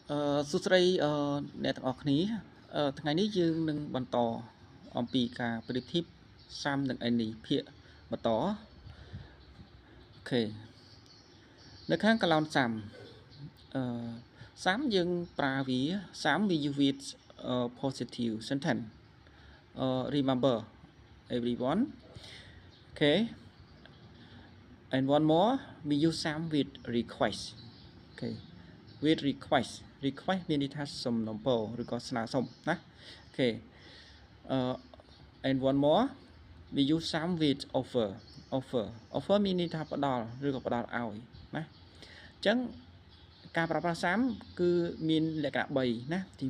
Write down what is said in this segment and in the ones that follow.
សួស្តីអ្នកទាំងអស់គ្នាថ្ងៃនេះយើងនឹងបន្តអំពីការប្រៀបធៀបសាមនិងឯនេះភាគបន្តអូខេនៅខាងកឡោនសាមយើងប្រើវាសាម we use with positive sentence remember everyone okay and one more we use some with request okay with request មានន័យថាសំណពរឬក៏ស្នើសុំណាអូខេand one more we use some with offer មានន័យថាផ្ដល់ឬក៏ផ្ដល់ឲ្យណាអញ្ចឹងការប្រើប្រាស់ some គឺមានលក្ខណៈ3ណាទី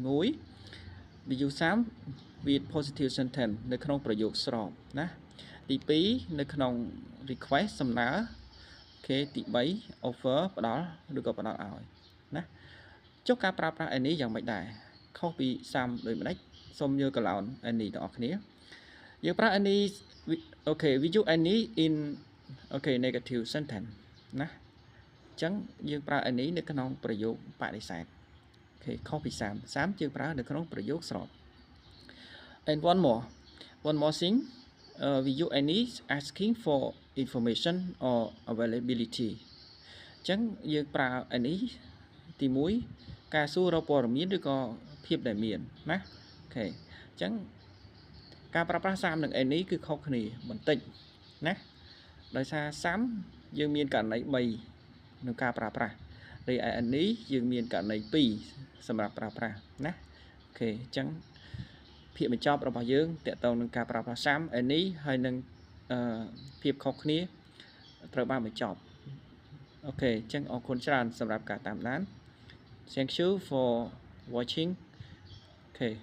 1 we use some with positive sentence នៅក្នុងប្រយោគស្របណាទី2នៅក្នុង request សំណើអូខេទី3 offer ផ្ដល់ឬក៏ផ្ដល់ឲ្យណាចុះការប្រើប្រាស់ any យ៉ាងម៉េចដែរខុសពី some ដូចម្ដេចសូមយកកឡោន any ទាំងអស់គ្នាយើងប្រើ any អូខេ we use any in អូខេ negative sentence ណាអញ្ចឹងយើងប្រើ any នៅក្នុងប្រយោគបដិសេធអូខេខុសពី some យើងប្រើនៅក្នុងប្រយោគស្រប and one more thing we use any asking for information or availability អញ្ចឹងយើងប្រើ any ទី1ការសួររកព័ត៌មានឬក៏ភាពដែលមានណាអូខេអញ្ចឹងការប្រើប្រាស់ some និង any គឺខុសគ្នាបន្តិចណាដោយសារ some យើងមានករណី3ក្នុងការប្រើប្រាស់រីឯ any យើងមានករណី2សម្រាប់ប្រើប្រាស់ណាអូខេអញ្ចឹងភាគបញ្ចប់របស់យើងតកតងនឹងការប្រើប្រាស់ some any ហើយនឹងភាពខុសគ្នាត្រូវបានបញ្ចប់អូខេអញ្ចឹងអរគុណច្រើនសម្រាប់ការតាមដានThank you for watching. Okay.